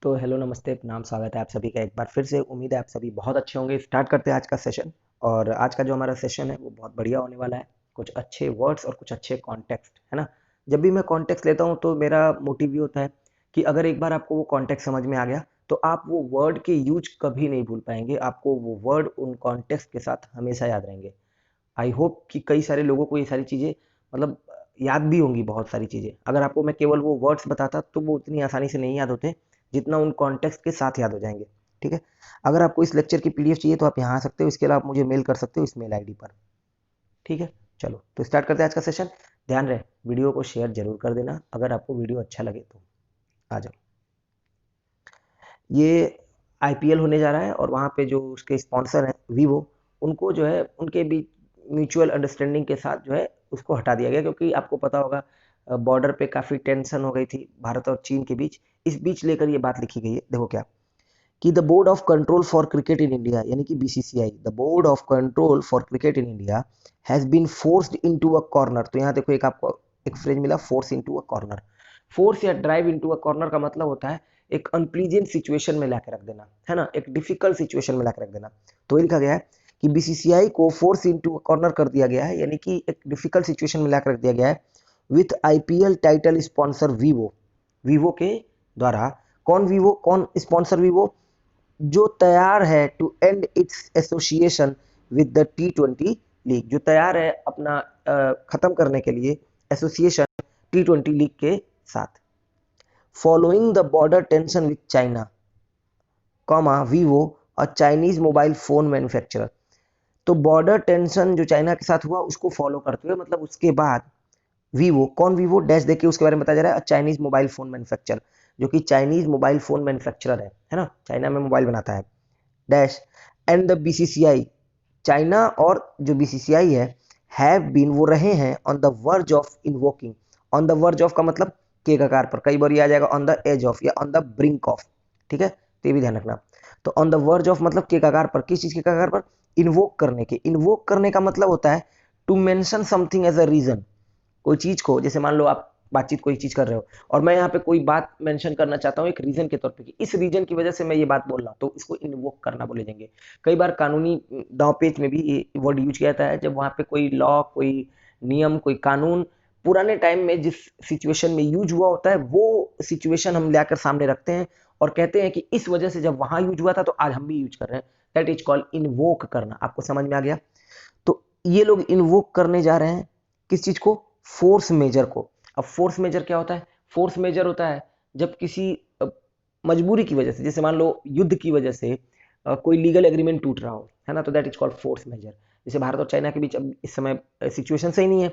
तो हेलो नमस्ते प्रणाम स्वागत है आप सभी का एक बार फिर से। उम्मीद है आप सभी बहुत अच्छे होंगे। स्टार्ट करते हैं आज का सेशन। और आज का जो हमारा सेशन है वो बहुत बढ़िया होने वाला है। कुछ अच्छे वर्ड्स और कुछ अच्छे कॉन्टेक्स्ट है ना। जब भी मैं कॉन्टेक्स्ट लेता हूँ तो मेरा मोटिव ये होता है कि अगर एक बार आपको वो कॉन्टेक्स्ट समझ में आ गया तो आप वो वर्ड के यूज कभी नहीं भूल पाएंगे। आपको वो वर्ड उन कॉन्टेक्स्ट के साथ हमेशा याद रहेंगे। आई होप कि कई सारे लोगों को ये सारी चीज़ें मतलब याद भी होंगी। बहुत सारी चीज़ें अगर आपको मैं केवल वो वर्ड्स बताता तो वो उतनी आसानी से नहीं याद होते जितना उन कॉन्टेक्स्ट के साथ याद हो जाएंगे। ठीक है। अगर आपको इस लेक्चर की पीडीएफ चाहिए तो आप यहाँ आ सकते हो। इसके अलावा आप मुझे मेल कर सकते हो इस मेल आईडी पर। ठीक है। चलो तो स्टार्ट करते हैं आज का सेशन। ध्यान रहे वीडियो को शेयर जरूर कर देना अगर आपको वीडियो अच्छा लगे तो। आ जाओ। ये आईपीएल होने जा रहा है और वहाँ पे जो उसके स्पॉन्सर हैं वीवो, उनको जो है उनके बीच म्यूचुअल अंडरस्टैंडिंग के साथ जो है उसको हटा दिया गया, क्योंकि आपको पता होगा बॉर्डर पे काफ़ी टेंशन हो गई थी भारत और चीन के बीच। इस बीच लेकर ये बात लिखी गई है। देखो क्या कि the board of control for cricket in India यानी कि BCCI, the board of control for cricket in India has been forced into a corner. तो यहाँ देखो एक आपको एक फ्रेज मिला, force into a corner. Force या ड्राइव इनटू अ कॉर्नर का मतलब होता है एक अनप्लीजेंट सिचुएशन में लाके रख देना, है ना, एक डिफिकल्ट सिचुएशन में लाके रख देना। तो ये लिखा गया है कि बीसीसीआई को फोर्स इनटू अ कॉर्नर कर दिया गया है, यानी कि एक डिफिकल्ट सिचुएशन में लाकर रख दिया गया है with IPL title sponsor Vivo. Vivo के द्वारा। कौन वीवो, कौन स्पॉन्सर वीवो? जो तैयार है to end its association with the T20 league, जो तैयार है अपना खत्म करने के लिए एसोसिएशन T20 लीग के साथ। Following the border tension with China, comma Vivo और चाइनीज मोबाइल फोन मैन्युफैक्चरर। तो बॉर्डर टेंशन जो चाइना के साथ हुआ उसको फॉलो करते हुए, मतलब उसके बाद वीवो, कौन वीवो, डैश देखिए उसके बारे में बताया जा रहा है, चाइनीज मोबाइल फोन मैन्युफैक्चरर, जो कि चाइनीज मोबाइल फोन मैन्युफैक्चरर है ना, चाइना में मोबाइल बनाता है, dash and the BCCI. China और जो बीसीसीआई है हैव बीन, वो रहे हैं on the verge of invoking. On the verge of का मतलब के कगार पर, कई बार ये आ जाएगा ऑन द एज ऑफ या ऑन द ब्रिंक ऑफ। ठीक है, तो ये भी ध्यान रखना। तो ऑन द वर्ज ऑफ मतलब के कगार पर, किस चीज के कगार पर? इन्वोक करने के। इन्वोक करने का मतलब होता है to mention something as a reason. कोई चीज को, जैसे मान लो आप बातचीत कोई चीज कर रहे हो और मैं यहाँ पे कोई बात मेंशन करना चाहता हूँ एक रीजन के तौर पे कि इस रीजन की वजह से मैं ये बात बोल रहा हूँ, तो इसको इन्वोक करना बोले जाएंगे। कई बार कानूनी दांव पेच में भी ये वर्ड यूज किया जाता है जब वहां पे कोई लॉ, कोई नियम, कोई कानून पुराने टाइम में जिस सिचुएशन में यूज हुआ होता है वो सिचुएशन हम लाकर सामने रखते हैं और कहते हैं कि इस वजह से जब वहां यूज हुआ था तो आज हम भी यूज कर रहे हैं। दैट इज कॉल्ड इन्वोक करना। आपको समझ में आ गया? तो ये लोग इन्वोक करने जा रहे हैं किस चीज को? फोर्स मेजर को। अब फोर्स मेजर क्या होता है? फोर्स मेजर होता है जब किसी मजबूरी की वजह से, जैसे मान लो युद्ध की वजह से कोई लीगल एग्रीमेंट टूट रहा हो, है ना, तो that is called force majeure. जैसे भारत और चाइना के बीच अब इस समय सिचुएशन सही नहीं है,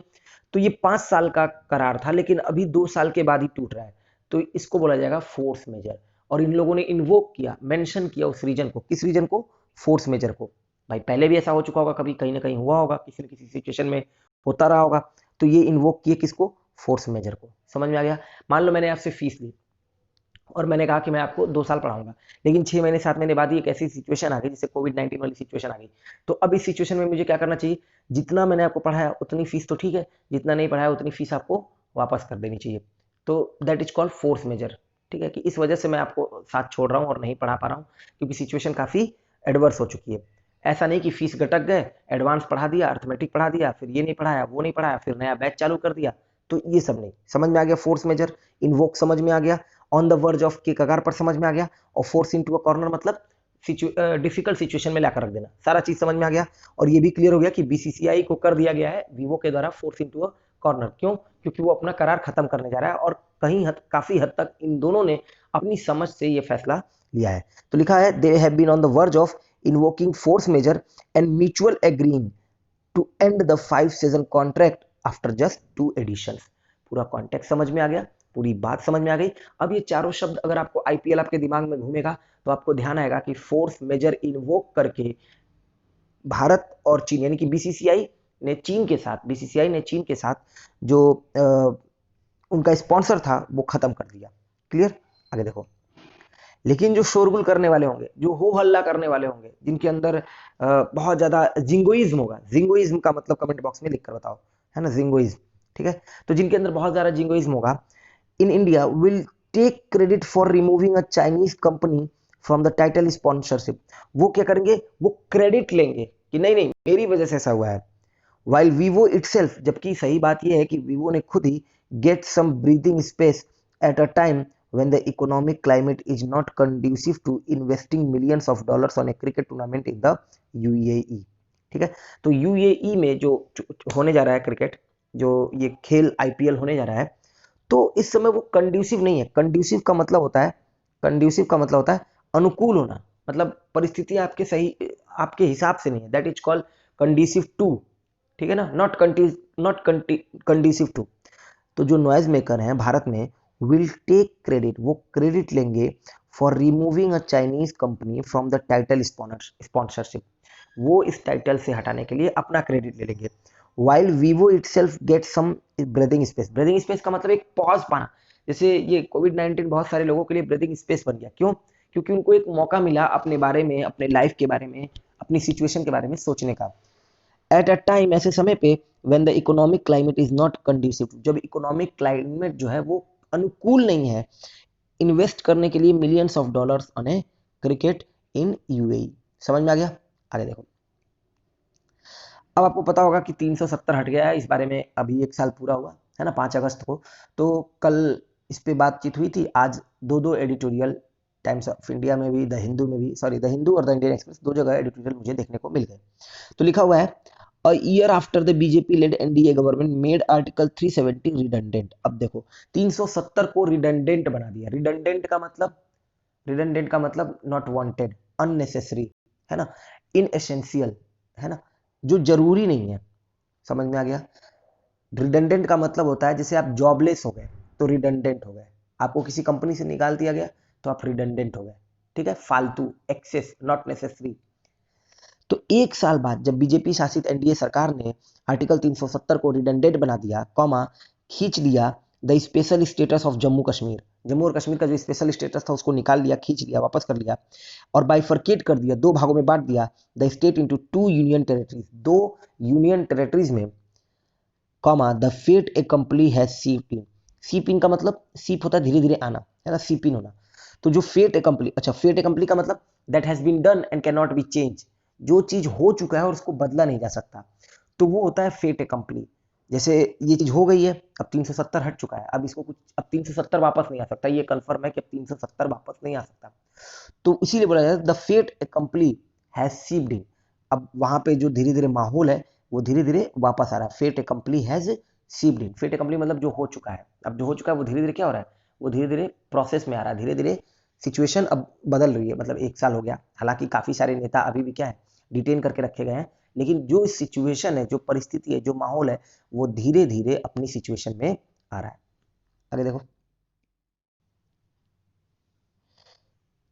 तो ये 5 साल का करार था लेकिन अभी 2 साल के बाद ही टूट रहा है, तो इसको बोला जाएगा फोर्स मेजर। और इन लोगों ने इन्वोक किया, मेंशन किया उस रीजन को। किस रीजन को? फोर्स मेजर को। भाई पहले भी ऐसा हो चुका होगा, कभी कहीं ना कहीं हुआ होगा, किसी न किसी सिचुएशन में होता रहा होगा। तो ये इन्वोक किए किसको? फोर्स मेजर को। समझ में आ गया? मान लो मैंने आपसे फीस ली और मैंने कहा कि मैं आपको 2 साल पढ़ाऊंगा, लेकिन 6 महीने 7 महीने बाद ही एक ऐसी सिचुएशन आ गई जैसे कोविड-19 वाली सिचुएशन आ गई। तो अब इस सिचुएशन में मुझे क्या करना चाहिए? जितना मैंने आपको पढ़ाया उतनी फीस तो ठीक है, जितना नहीं पढ़ाया उतनी फीस आपको वापस कर देनी चाहिए। तो that is called force majeure. ठीक है, कि इस वजह से मैं आपको साथ छोड़ रहा हूँ और नहीं पढ़ा पा रहा हूँ क्योंकि सिचुएशन काफ़ी एडवर्स हो चुकी है। ऐसा नहीं कि फीस गटक गए, एडवांस पढ़ा दिया, अर्थमेटिक पढ़ा दिया, फिर ये नहीं पढ़ाया, वो नहीं पढ़ाया, फिर नया बैच चालू कर दिया। तो ये सब नहीं। समझ में आ गया? फोर्स मेजर, इन्वोक समझ में आ गया, ऑन द वर्ज ऑफ के कगार पर समझ में आ गया, और फोर्स इनटू अ कॉर्नर मतलब डिफिकल्ट सिचुएशन में लाकर रख देना। सारा चीज समझ में आ गया। और ये भी क्लियर हो गया कि बीसीसीआई को कर दिया गया है वीवो के द्वारा फोर्स इनटू अ कॉर्नर। क्यों? क्योंकि वो अपना करार खत्म करने जा रहा है और काफी हद तक इन दोनों ने अपनी समझ से ये फैसला लिया है। तो लिखा है they have been on the verge of invoking force majeure and mutual agreeing to end the 5 season contract after just 2 editions. पूरा कॉन्टेक्स्ट समझ में आ गया, पूरी बात समझ में आ गई। अब ये चारों शब्द अगर आपको आईपीएल आपके दिमाग में घूमेगा तो आपको ध्यान आएगा कि फोर्स मेजर इन्वोक करके भारत और चीन यानी कि बीसीसीआई ने चीन के साथ जो उनका स्पॉन्सर था वो खत्म कर दिया। क्लियर? आगे देखो। लेकिन जो शोरगुल करने वाले होंगे, जो हो हल्ला करने वाले होंगे, जिनके अंदर बहुत ज्यादा जिंगोइज्म होगा, जिंगोइज्म का मतलब कमेंट बॉक्स में लिखकर बताओ, है ना, जिंगोइज्म। ठीक है, तो जिनके अंदर बहुत ज्यादा जिंगोइज्म होगा in India will take credit for removing a Chinese company from the title sponsorship. वो क्या करेंगे, वो क्रेडिट लेंगे कि नहीं नहीं मेरी वजह से ऐसा हुआ है। वाइल वीवो इटसेल्फ, जबकि सही बात यह है कि वीवो ने खुद ही get some breathing space at a time when the economic climate is not conducive to investing millions of dollars on a cricket tournament in the UAE। ठीक है, तो यूएई में जो होने जा रहा है क्रिकेट, जो ये खेल आईपीएल होने जा रहा है, तो इस समय वो कंड्यूसिव नहीं है। कंड्यूसिव का मतलब होता है, कंड्यूसिव का मतलब होता है अनुकूल होना, मतलब परिस्थितियां आपके सही, आपके हिसाब से नहीं है, that is called conducive to. ठीक है ना, नॉट कंड्यूसिव टू। तो जो नॉइज मेकर हैं भारत में विल टेक क्रेडिट, वो क्रेडिट लेंगे for removing a Chinese company from the title sponsorship, वो इस टाइटल से हटाने के लिए अपना क्रेडिट ले लेंगे। While Vivo itself get some breathing space, breathing space का मतलब एक पॉज पाना। जैसे ये कोविड-19 बहुत सारे लोगों के लिए ब्रीदिंग स्पेस बन गया, क्यों? क्योंकि उनको एक मौका मिला अपने बारे में, अपने लाइफ के बारे में, अपनी सिचुएशन के बारे में सोचने का। एट अ टाइम, ऐसे समय पे, when the economic climate is not conducive, जब इकोनॉमिक क्लाइमेट जो है वो अनुकूल नहीं है इन्वेस्ट करने के लिए millions of dollars on A cricket in UAE. समझ में आ गया? आगे देखो। अब आपको पता होगा कि 370 हट गया है, इस बारे में अभी एक साल पूरा हुआ है ना, 5 अगस्त को। तो कल इस पे बातचीत हुई थी, आज दो दो एडिटोरियल टाइम्स ऑफ इंडिया में भी, द हिंदू में भी, सॉरी द हिंदू और द इंडियन एक्सप्रेस, दो जगह एडिटोरियल मुझे देखने को मिल गए। तो लिखा हुआ है a year after the BJP lead NDA government made article 370 redundant. अब देखो 370 को रिडंडेंट बना दिया। रिडंडेंट का मतलब नॉट वांटेड, अननेसेसरी, है ना, इनएसेंशियल, है ना, जो जरूरी नहीं है। समझ में आ गया? रिडंडेंट का मतलब होता है जैसे आप जॉबलेस हो गए तो रिडंडेंट हो गए, आपको किसी कंपनी से निकाल दिया गया तो आप रिडंडेंट हो गए। ठीक है, फालतू, एक्सेस, नॉट नेसेसरी। तो एक साल बाद जब बीजेपी शासित एनडीए सरकार ने आर्टिकल 370 को रिडंडेंट बना दिया, कॉमा, खींच लिया the special status of Jammu Kashmir, Jammu और कश्मीर का जो स्पेशल स्टेटस था उसको निकाल लिया, खींच लिया, वापस कर लिया, और बाइफरकेट कर दिया, दो भागों में बांट दिया the state into two union territories, दो यूनियन टेरिटरीज में, comma, the fate A company has seep in. सीप इन का मतलब, सीप होता है धीरे धीरे आना, है ना, सीप इन होना। तो जो फेट ए कंपनी, अच्छा, फेट ए कंपनी का मतलब that has been done and can not be change, जो चीज हो चुका है और उसको बदला नहीं जा सकता, तो वो होता है फेट ए कंपनी। जैसे ये चीज हो गई है, अब 370 हट चुका है, अब इसको कुछ, अब 370 वापस नहीं आ सकता, ये कंफर्म है कि अब 370 वापस नहीं आ सकता। तो इसीलिए बोला जाता है the fate A company has seeped in. अब वहां पे जो धीरे धीरे माहौल है वो धीरे धीरे वापस आ रहा है। Fate A company has seeped in, fate A company मतलब जो हो चुका है, अब जो हो चुका है वो धीरे धीरे क्या हो रहा है, वो धीरे धीरे प्रोसेस में आ रहा है, धीरे धीरे सिचुएशन अब बदल रही है। मतलब एक साल हो गया, हालांकि काफी सारे नेता अभी भी क्या है, डिटेन करके रखे गए हैं, लेकिन जो सिचुएशन है, जो परिस्थिति है, जो माहौल है, वो धीरे धीरे अपनी सिचुएशन में आ रहा है। अरे देखो,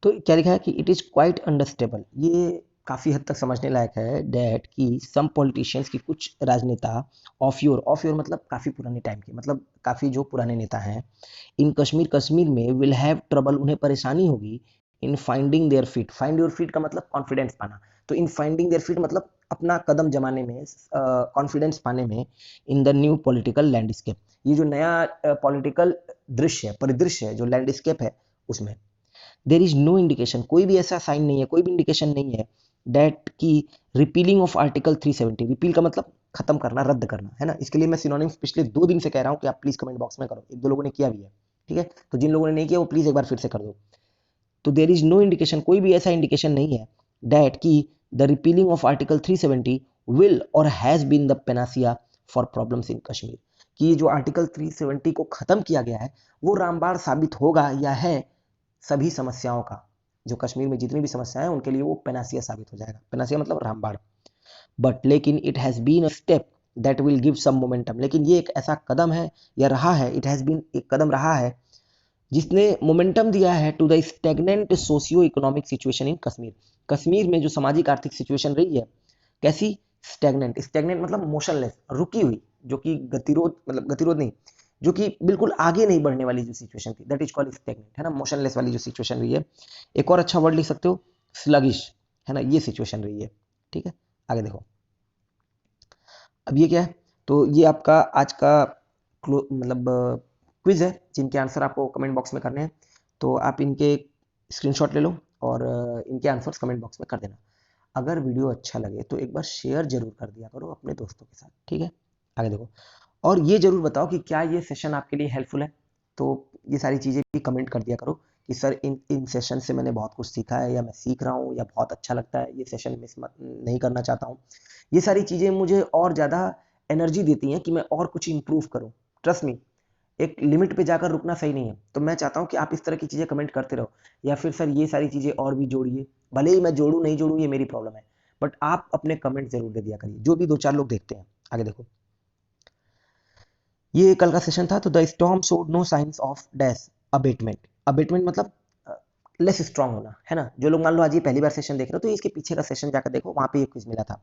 तो क्या लिखा है कि इट इज क्वाइट अंडरस्टेबल, ये काफी हद तक समझने लायक है, डेट कि सम पॉलिटिशियंस की, कुछ राजनेता, ऑफ योर मतलब काफी पुराने टाइम के, मतलब काफी जो पुराने नेता हैं, इन कश्मीर, कश्मीर में विल हैव ट्रबल, उन्हें परेशानी होगी, in finding their feet, find your feet का मतलब कॉन्फिडेंस पाना, तो इन फाइंडिंग देयर फीट मतलब अपना कदम जमाने में, कॉन्फिडेंस पाने में, in the new political landscape, ये जो नया पॉलिटिकल दृश्य है, परिदृश्य है, जो लैंडस्केप है उसमें, देर इज नो इंडिकेशन, कोई भी ऐसा साइन नहीं है, कोई भी इंडिकेशन नहीं है, डेट की रिपीलिंग ऑफ आर्टिकल 370, रिपील का मतलब खत्म करना, रद्द करना, है ना। इसके लिए मैं सिनोनिम्स पिछले 2 दिन से कह रहा हूं कि आप प्लीज कमेंट बॉक्स में करो, एक दो लोगों ने किया भी है, ठीक है, तो जिन लोगों ने नहीं किया वो प्लीज एक बार फिर से कर दो। तो देर इज नो इंडिकेशन, कोई भी ऐसा इंडिकेशन नहीं है, डेट की the repealing of article 370 will or has been the panacea for problems in Kashmir, कि जो आर्टिकल 370 को खत्म किया गया है वो रामबाण साबित होगा या है सभी समस्याओं का, जो कश्मीर में जितनी भी समस्याएं हैं उनके लिए वो पेनासिया साबित हो जाएगा, पेनासिया मतलब रामबाण। बट लेकिन it has been a step that will give some momentum, लेकिन ये एक ऐसा कदम है या रहा है, इट हैज बीन, एक कदम रहा है जिसने मोमेंटम दिया है to the stagnant socio economic situation in Kashmir, Kashmir में जो सामाजिक आर्थिक सिचुएशन रही है, कैसी, स्टेगनेंट, स्टेगनेंट मतलब मोशनलेस, रुकी हुई, जो कि गतिरोध, मतलब गतिरोध नहीं, जो कि बिल्कुल आगे नहीं बढ़ने वाली जो सिचुएशन थी, दैट इज कॉल्ड स्टेगनेंट, है ना, मोशनलेस वाली जो सिचुएशन रही है। एक और अच्छा वर्ड लिख सकते हो, स्लगिश, है ना, ये सिचुएशन रही है। ठीक है, आगे देखो। अब ये क्या है, तो ये आपका आज का मतलब क्विज है जिनके आंसर आपको कमेंट बॉक्स में करने हैं, तो आप इनके स्क्रीनशॉट ले लो और इनके आंसर्स कमेंट बॉक्स में कर देना। अगर वीडियो अच्छा लगे तो एक बार शेयर जरूर कर दिया करो अपने दोस्तों के साथ, ठीक है। आगे देखो, और ये जरूर बताओ कि क्या ये सेशन आपके लिए हेल्पफुल है। तो ये सारी चीज़ें भी कमेंट कर दिया करो कि सर इन सेशन से मैंने बहुत कुछ सीखा है, या मैं सीख रहा हूँ, या बहुत अच्छा लगता है, ये सेशन मिस नहीं करना चाहता हूँ। ये सारी चीज़ें मुझे और ज़्यादा एनर्जी देती हैं कि मैं और कुछ इंप्रूव करूँ। ट्रस्ट मी, एक लिमिट पे जाकर रुकना सही नहीं है। तो मैं चाहता हूँ कि आप इस तरह की चीज़ें कमेंट करते रहो, या फिर सर ये सारी चीज़ें और भी जोड़िए। भले ही मैं जोड़ूँ नहीं जोड़ूँ ये मेरी प्रॉब्लम है, बट आप अपने कमेंट जरूर दे दिया करिए, जो भी 2-4 लोग देखते हैं। आगे देखो, ये कल का सेशन था। तो the storm showed no signs of dash abatement. Abatement मतलब लेस स्ट्रांग होना, है ना। जो लोग मान लो आज ये पहली बार सेशन देख रहे हो, तो इसके पीछे का सेशन जाकर देखो, वहां पे ये क्विज मिला था।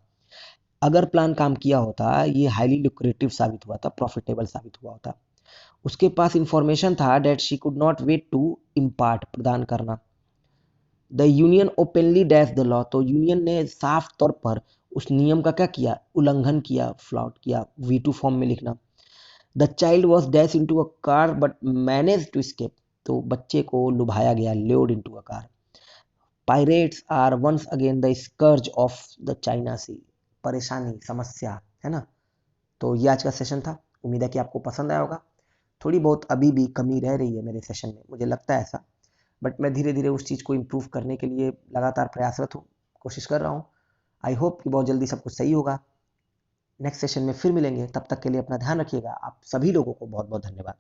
अगर प्लान काम किया होता, ये हाईली लुक्रेटिव साबित हुआ था, प्रॉफिटेबल साबित हुआ होता। उसके पास इंफॉर्मेशन था that she could not wait to impart, प्रदान करना। The union openly dash the law, तो यूनियन ने साफ तौर पर उस नियम का क्या किया, उल्लंघन किया, फ्लॉट किया, V2 फॉर्म में लिखना। The child was dash into a car but manage to escape, तो बच्चे को लुभाया गया, load into a car. Pirates are once again the scourge of the China sea, परेशानी, समस्या, है ना। तो ये आज का सेशन था, उम्मीद है कि आपको पसंद आया होगा। थोड़ी बहुत अभी भी कमी रह रही है मेरे सेशन में, मुझे लगता है ऐसा, बट मैं धीरे धीरे उस चीज़ को इम्प्रूव करने के लिए लगातार प्रयासरत हूँ, कोशिश कर रहा हूँ। आई होप कि बहुत जल्दी सब कुछ सही होगा। नेक्स्ट सेशन में फिर मिलेंगे, तब तक के लिए अपना ध्यान रखिएगा। आप सभी लोगों को बहुत बहुत धन्यवाद।